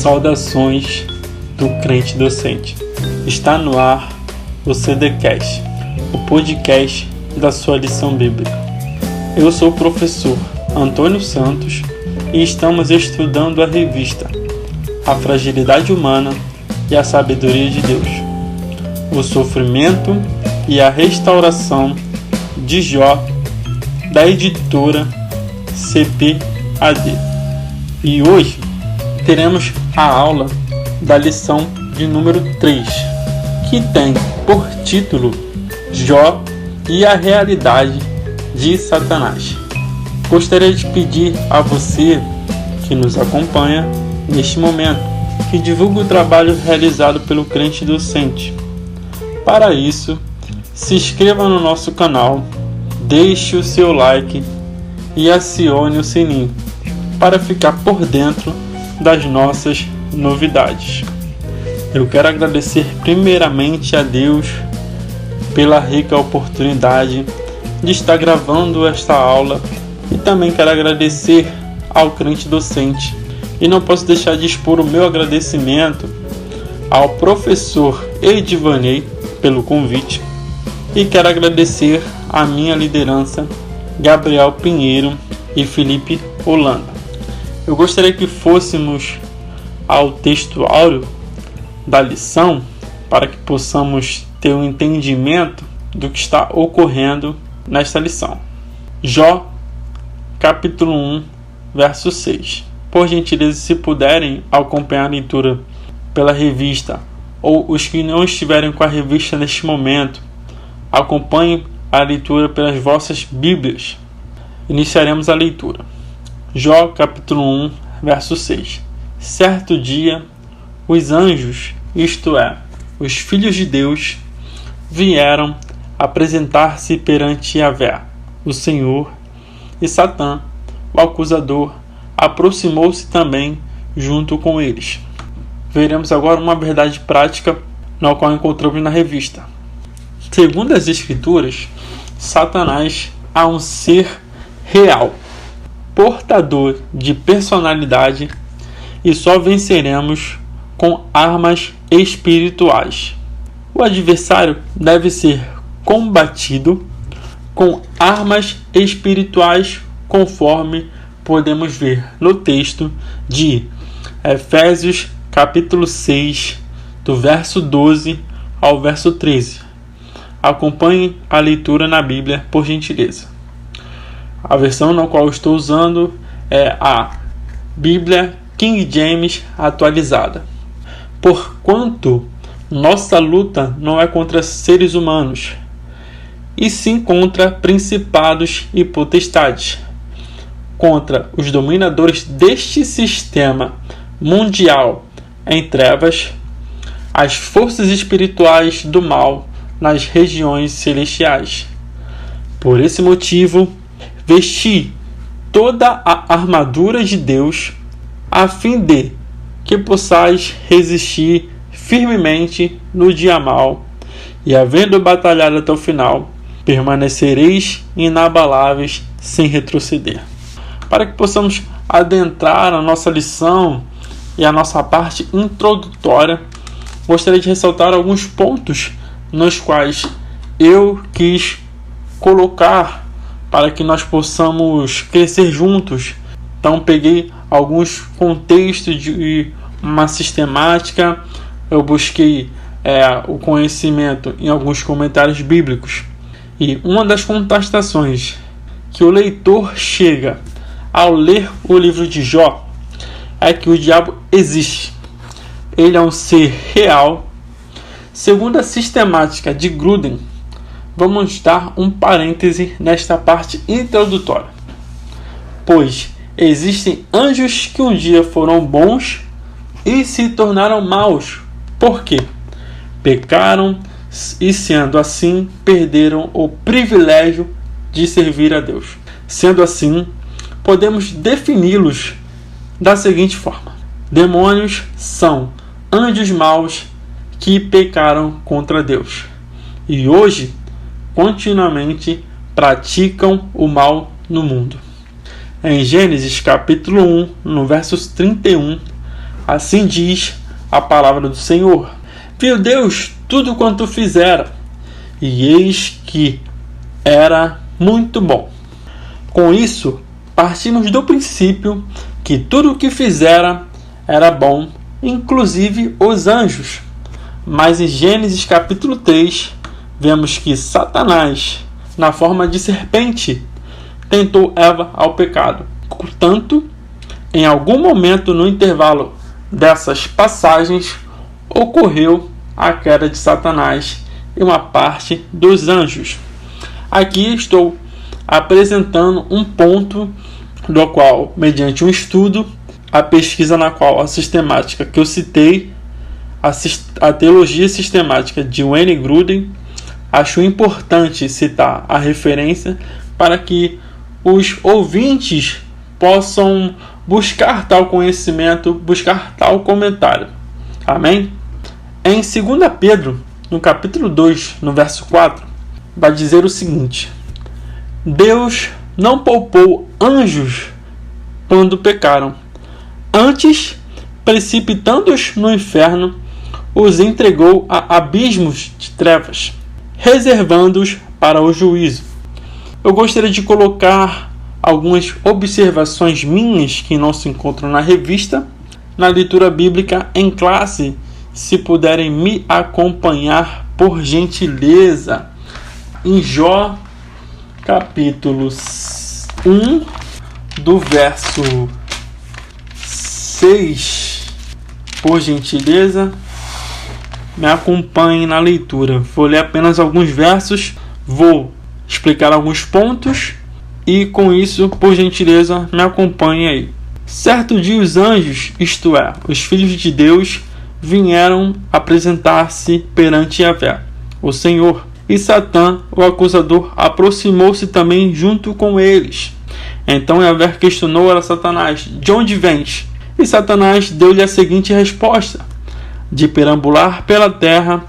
Saudações do crente docente. Está no ar o CDcast, o podcast da sua lição bíblica. Eu sou o professor Antônio Santos e estamos estudando a revista A Fragilidade Humana e a Sabedoria de Deus, o sofrimento e a restauração de Jó, da editora CPAD. E hoje teremos a aula da lição de número 3, que tem por título Jó e a realidade de Satanás. Gostaria de pedir a você que nos acompanha neste momento que divulgue o trabalho realizado pelo crente docente. Para isso, se inscreva no nosso canal, deixe o seu like e acione o sininho para ficar por dentro das nossas novidades. Eu quero agradecer primeiramente a Deus pela rica oportunidade de estar gravando esta aula e também quero agradecer ao crente docente. E não posso deixar de expor o meu agradecimento ao professor Edivanei pelo convite e quero agradecer à minha liderança, Gabriel Pinheiro e Felipe Holanda. Eu gostaria que fôssemos ao texto áureo da lição para que possamos ter um entendimento do que está ocorrendo nesta lição. Jó, capítulo 1, verso 6. Por gentileza, se puderem acompanhar a leitura pela revista, ou os que não estiverem com a revista neste momento, acompanhem a leitura pelas vossas Bíblias. Iniciaremos a leitura. Jó, capítulo 1, verso 6. Certo dia, os anjos, isto é, os filhos de Deus, vieram apresentar-se perante Yahvé, o Senhor, e Satã, o acusador, aproximou-se também junto com eles. Veremos agora uma verdade prática na qual encontramos na revista. Segundo as Escrituras, Satanás é um ser real, portador de personalidade, e só venceremos com armas espirituais. O adversário deve ser combatido com armas espirituais, conforme podemos ver no texto de Efésios capítulo 6, do verso 12 ao verso 13. Acompanhe a leitura na Bíblia, por gentileza. A versão na qual estou usando é a Bíblia King James atualizada. Porquanto nossa luta não é contra seres humanos, e sim contra principados e potestades, contra os dominadores deste sistema mundial em trevas, as forças espirituais do mal nas regiões celestiais. Por esse motivo, vesti toda a armadura de Deus, a fim de que possais resistir firmemente no dia mau, e havendo batalhado até o final, permanecereis inabaláveis sem retroceder. Para que possamos adentrar a nossa lição e a nossa parte introdutória, gostaria de ressaltar alguns pontos nos quais eu quis colocar para que nós possamos crescer juntos. Então peguei alguns contextos de uma sistemática, eu busquei o conhecimento em alguns comentários bíblicos. E uma das contestações que o leitor chega ao ler o livro de Jó é que o diabo existe. Ele é um ser real. Segundo a sistemática de Gruden, vamos dar um parêntese nesta parte introdutória. Pois existem anjos que um dia foram bons e se tornaram maus. Por quê? Pecaram e, sendo assim, perderam o privilégio de servir a Deus. Sendo assim, podemos defini-los da seguinte forma: demônios são anjos maus que pecaram contra Deus e hoje continuamente praticam o mal no mundo. Em Gênesis capítulo 1, no versos 31, Assim diz a palavra do Senhor. Viu Deus tudo quanto fizera, e eis que era muito bom. Com isso, partimos do princípio que tudo o que fizera era bom, inclusive os anjos. Mas em Gênesis capítulo 3, vemos que Satanás, na forma de serpente, tentou Eva ao pecado. Portanto, em algum momento no intervalo dessas passagens, ocorreu a queda de Satanás e uma parte dos anjos. Aqui estou apresentando um ponto do qual, mediante um estudo, a pesquisa na qual a sistemática que eu citei, a teologia sistemática de Wayne Grudem, achou importante citar a referência para que os ouvintes possam buscar tal conhecimento, buscar tal comentário. Amém? Em 2 Pedro, no capítulo 2, no verso 4, vai dizer o seguinte: Deus não poupou anjos quando pecaram. Antes, precipitando-os no inferno, os entregou a abismos de trevas, reservando-os para o juízo. Eu gostaria de colocar algumas observações minhas que não se encontram na revista, na leitura bíblica em classe, se puderem me acompanhar, por gentileza. Em Jó, capítulo 1, do verso 6, por gentileza, me acompanhem na leitura. Vou ler apenas alguns versos, vou explicar alguns pontos e com isso, por gentileza, me acompanhem aí. Certo dia os anjos, isto é, os filhos de Deus, vieram apresentar-se perante Yahvé, o Senhor, e Satã, o acusador, aproximou-se também junto com eles. Então Yahvé questionou a Satanás: de onde vens? E Satanás deu-lhe a seguinte resposta: de perambular pela terra,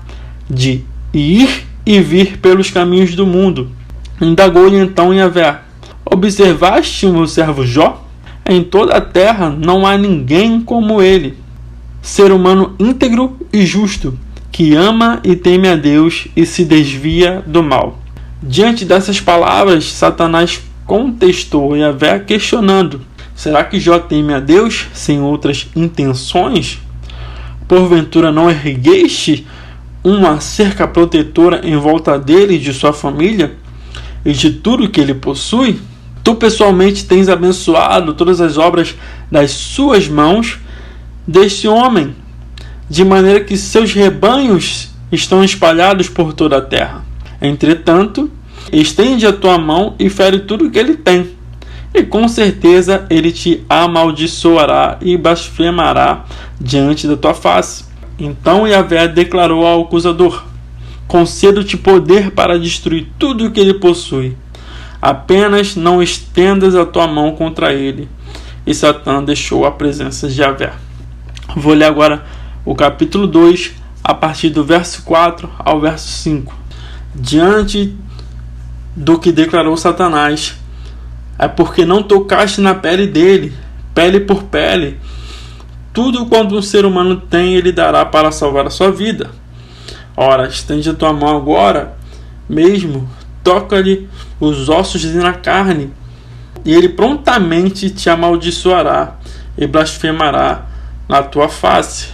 de ir e vir pelos caminhos do mundo. Indagou-lhe então Yahvé: observaste o meu servo Jó? Em toda a terra não há ninguém como ele, ser humano íntegro e justo, que ama e teme a Deus e se desvia do mal. Diante dessas palavras, Satanás contestou Yahvé questionando: será que Jó teme a Deus sem outras intenções? Porventura não ergueste uma cerca protetora em volta dele e de sua família e de tudo que ele possui? Tu pessoalmente tens abençoado todas as obras das suas mãos deste homem, de maneira que seus rebanhos estão espalhados por toda a terra. Entretanto, estende a tua mão e fere tudo que ele tem, e com certeza ele te amaldiçoará e blasfemará diante da tua face. Então Yahvé declarou ao acusador: concedo-te poder para destruir tudo o que ele possui, apenas não estendas a tua mão contra ele. E Satã deixou a presença de Yahvé. Vou ler agora o capítulo 2, a partir do verso 4 ao verso 5. Diante do que declarou Satanás, é porque não tocaste na pele dele, pele por pele. Tudo quanto um ser humano tem, ele dará para salvar a sua vida. Ora, estende a tua mão agora mesmo, toca-lhe os ossos e na carne, e ele prontamente te amaldiçoará e blasfemará na tua face.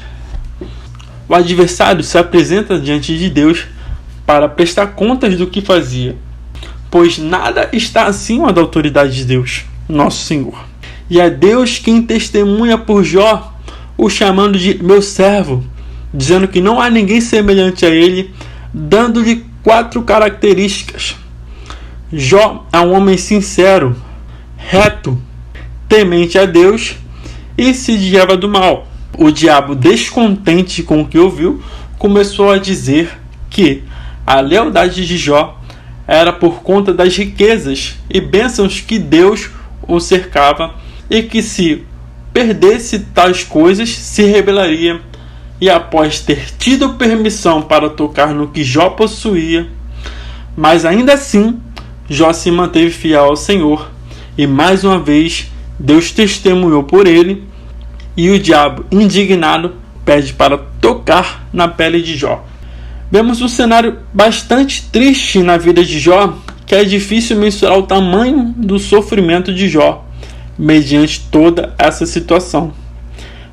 O adversário se apresenta diante de Deus para prestar contas do que fazia, pois nada está acima da autoridade de Deus, nosso Senhor. E é Deus quem testemunha por Jó, o chamando de meu servo, dizendo que não há ninguém semelhante a ele, dando-lhe 4 características. Jó é um homem sincero, reto, temente a Deus e se desviava do mal. O diabo, descontente com o que ouviu, começou a dizer que a lealdade de Jó era por conta das riquezas e bênçãos que Deus o cercava, e que se perdesse tais coisas, se rebelaria. E após ter tido permissão para tocar no que Jó possuía, mas ainda assim, Jó se manteve fiel ao Senhor, e mais uma vez Deus testemunhou por ele e o diabo, indignado, pede para tocar na pele de Jó. Vemos um cenário bastante triste na vida de Jó, que é difícil mensurar o tamanho do sofrimento de Jó mediante toda essa situação.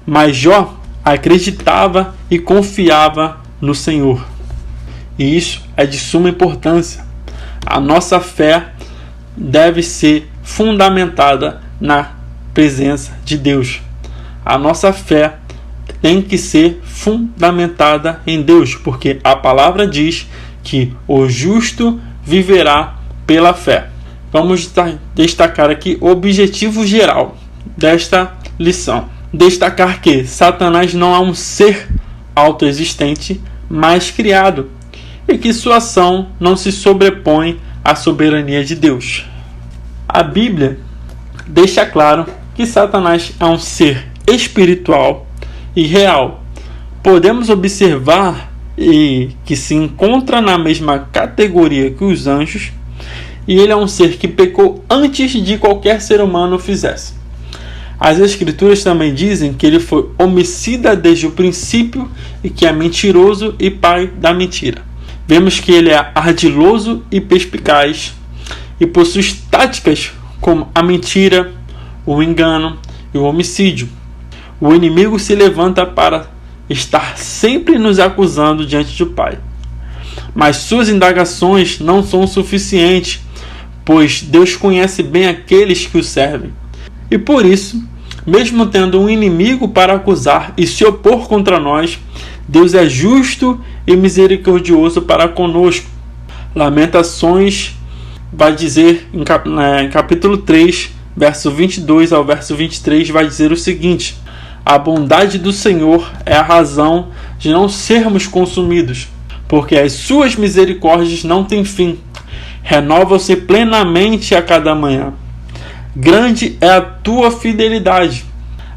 Mas Jó acreditava e confiava no Senhor. E isso é de suma importância. A nossa fé deve ser fundamentada na presença de Deus. A nossa fé tem que ser fundamentada em Deus, porque a palavra diz que o justo viverá pela fé. Vamos destacar aqui o objetivo geral desta lição. Destacar que Satanás não é um ser autoexistente, mas criado, e que sua ação não se sobrepõe à soberania de Deus. A Bíblia deixa claro que Satanás é um ser espiritual e real. Podemos observar que se encontra na mesma categoria que os anjos, e ele é um ser que pecou antes de qualquer ser humano o fizesse. As Escrituras também dizem que ele foi homicida desde o princípio e que é mentiroso e pai da mentira. Vemos que ele é ardiloso e perspicaz e possui táticas como a mentira, o engano e o homicídio. O inimigo se levanta para estar sempre nos acusando diante do Pai. Mas suas indagações não são suficientes, pois Deus conhece bem aqueles que o servem. E por isso, mesmo tendo um inimigo para acusar e se opor contra nós, Deus é justo e misericordioso para conosco. Lamentações vai dizer em capítulo 3, verso 22 ao verso 23, vai dizer o seguinte: a bondade do Senhor é a razão de não sermos consumidos, porque as suas misericórdias não têm fim, renovam-se plenamente a cada manhã. Grande é a tua fidelidade.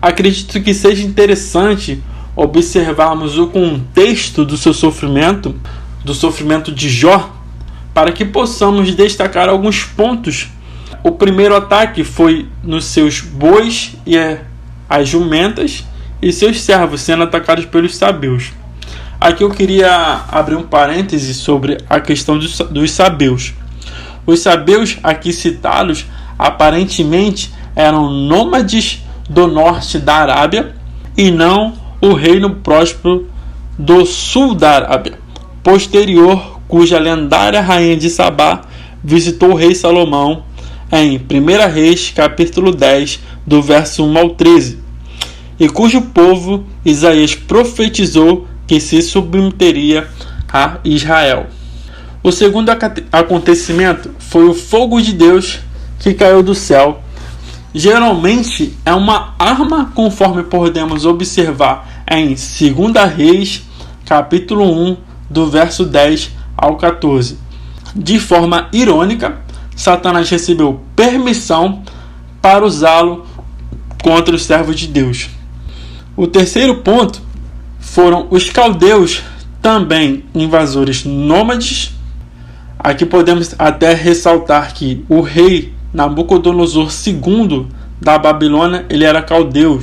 Acredito que seja interessante observarmos o contexto do seu sofrimento, do sofrimento de Jó, para que possamos destacar alguns pontos. O primeiro ataque foi nos seus bois e as jumentas e seus servos sendo atacados pelos sabeus. Aqui eu queria abrir um parêntese sobre a questão dos sabeus. Os sabeus aqui citados aparentemente eram nômades do norte da Arábia e não o reino próspero do sul da Arábia, posterior, cuja lendária rainha de Sabá visitou o rei Salomão em 1 Reis, capítulo 10, do verso 1 ao 13, e cujo povo Isaías profetizou que se submeteria a Israel. O segundo acontecimento foi o fogo de Deus que caiu do céu. Geralmente é uma arma, conforme podemos observar em 2 Reis, capítulo 1, do verso 10 ao 14. De forma irônica, Satanás recebeu permissão para usá-lo contra os servos de Deus. O terceiro ponto foram os caldeus, também invasores nômades. Aqui podemos até ressaltar que o rei Nabucodonosor II da Babilônia, ele era caldeu.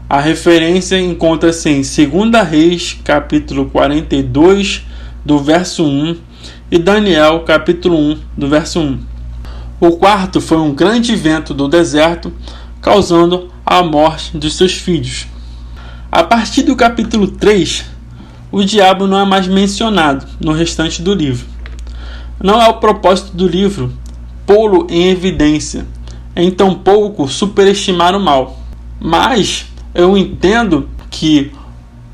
A referência encontra-se em 2 Reis, capítulo 42, do verso 1, e Daniel, capítulo 1, do verso 1. O quarto foi um grande vento do deserto, causando a morte dos seus filhos. A partir do capítulo 3, o diabo não é mais mencionado no restante do livro. Não é o propósito do livro pô-lo em evidência, em tão pouco superestimar o mal. Mas eu entendo que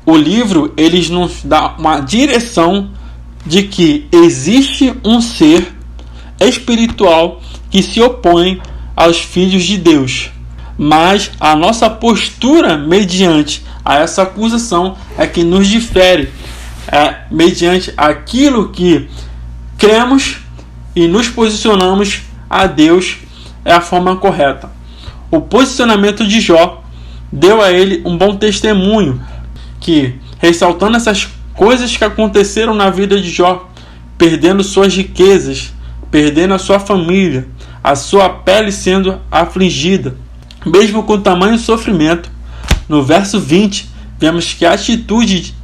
o livro ele nos dá uma direção de que existe um ser espiritual que se opõe aos filhos de Deus. Mas a nossa postura mediante a essa acusação é que nos difere, mediante aquilo que cremos e nos posicionamos a Deus é a forma correta. O posicionamento de Jó deu a ele um bom testemunho, que, ressaltando essas coisas que aconteceram na vida de Jó, perdendo suas riquezas, perdendo a sua família, a sua pele sendo afligida, mesmo com tamanho sofrimento, No verso 20, vemos que a atitude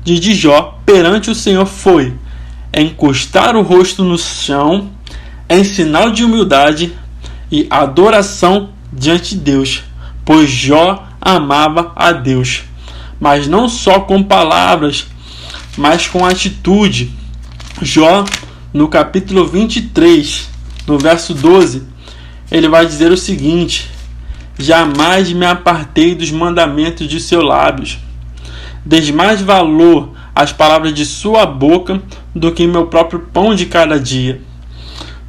de Jó perante o Senhor foi encostar o rosto no chão em sinal de humildade e adoração diante de Deus, pois Jó amava a Deus, mas não só com palavras, mas com atitude. Jó, no capítulo 23, no verso 12, ele vai dizer o seguinte: jamais me apartei dos mandamentos de seus lábios, dei mais valor às palavras de sua boca do que meu próprio pão de cada dia.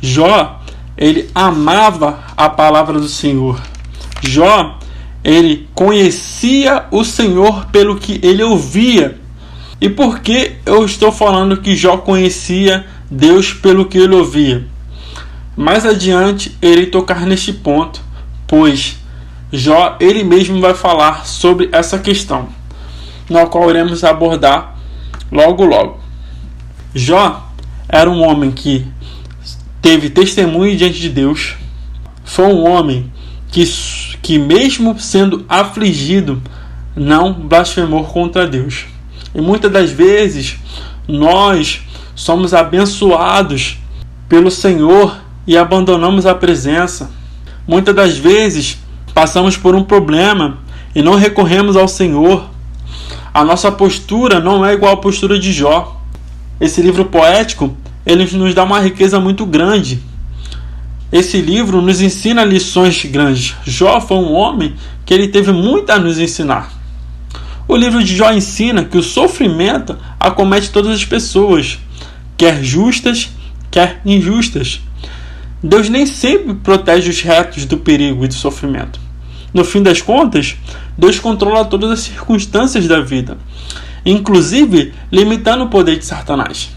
Jó, ele amava a palavra do Senhor. Jó, ele conhecia o Senhor pelo que ele ouvia. E por que eu estou falando que Jó conhecia Deus pelo que ele ouvia? Mais adiante ele tocar neste ponto, pois Jó ele mesmo vai falar sobre essa questão, na qual iremos abordar logo. Jó era um homem que teve testemunho diante de Deus. Foi um homem que mesmo sendo afligido, não blasfemou contra Deus. E muitas das vezes nós somos abençoados pelo Senhor e abandonamos a presença. Muitas das vezes passamos por um problema e não recorremos ao Senhor. A nossa postura não é igual à postura de Jó. Esse livro poético, ele nos dá uma riqueza muito grande. Esse livro nos ensina lições grandes. Jó foi um homem que ele teve muito a nos ensinar. O livro de Jó ensina que o sofrimento acomete todas as pessoas, quer justas, quer injustas. Deus nem sempre protege os retos do perigo e do sofrimento. No fim das contas, Deus controla todas as circunstâncias da vida, inclusive limitando o poder de Satanás.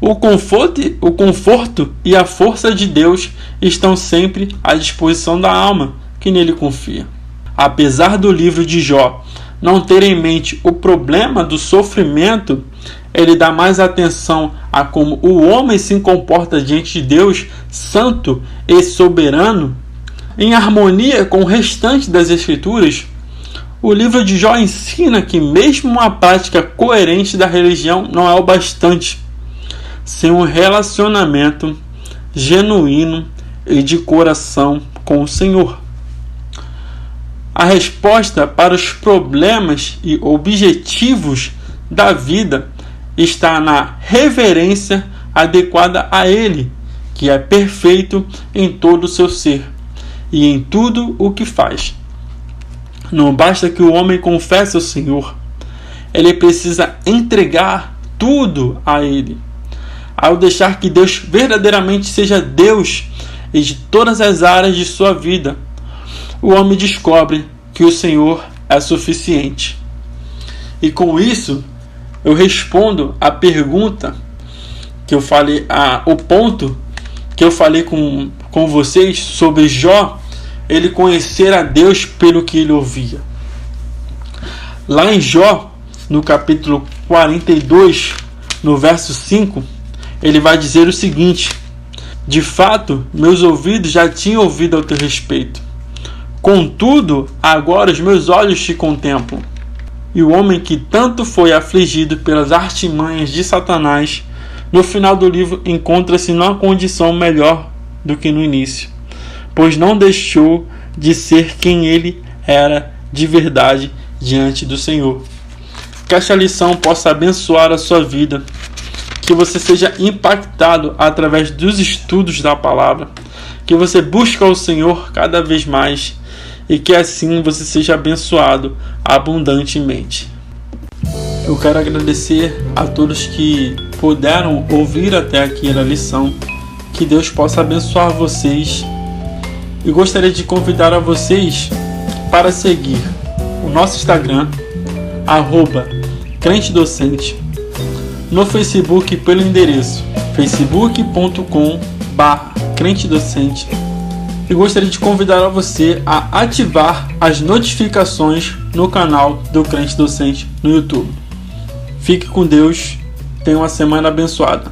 O conforto e a força de Deus estão sempre à disposição da alma que nele confia. Apesar do livro de Jó não ter em mente o problema do sofrimento, ele dá mais atenção a como o homem se comporta diante de Deus, santo e soberano. Em harmonia com o restante das Escrituras, o livro de Jó ensina que mesmo uma prática coerente da religião não é o bastante, sem um relacionamento genuíno e de coração com o Senhor. A resposta para os problemas e objetivos da vida está na reverência adequada a Ele, que é perfeito em todo o seu ser e em tudo o que faz. Não basta que o homem confesse ao Senhor, ele precisa entregar tudo a Ele. Ao deixar que Deus verdadeiramente seja Deus e de todas as áreas de sua vida, o homem descobre que o Senhor é suficiente. E com isso, eu respondo a pergunta que eu falei, o ponto que eu falei com vocês sobre Jó, ele conhecer a Deus pelo que ele ouvia. Lá em Jó, no capítulo 42, no verso 5, ele vai dizer o seguinte: de fato, meus ouvidos já tinham ouvido ao teu respeito. Contudo, agora os meus olhos te contemplam. E o homem que tanto foi afligido pelas artimanhas de Satanás, no final do livro encontra-se numa condição melhor do que no início, pois não deixou de ser quem ele era de verdade diante do Senhor. Que esta lição possa abençoar a sua vida, que você seja impactado através dos estudos da palavra, que você busque o Senhor cada vez mais e que assim você seja abençoado abundantemente. Eu quero agradecer a todos que puderam ouvir até aqui a lição. Que Deus possa abençoar vocês. E gostaria de convidar a vocês para seguir o nosso Instagram, @crentedocente, no Facebook pelo endereço facebook.com/crentedocente. E gostaria de convidar a você a ativar as notificações no canal do Crente Docente no YouTube. Fique com Deus, tenha uma semana abençoada.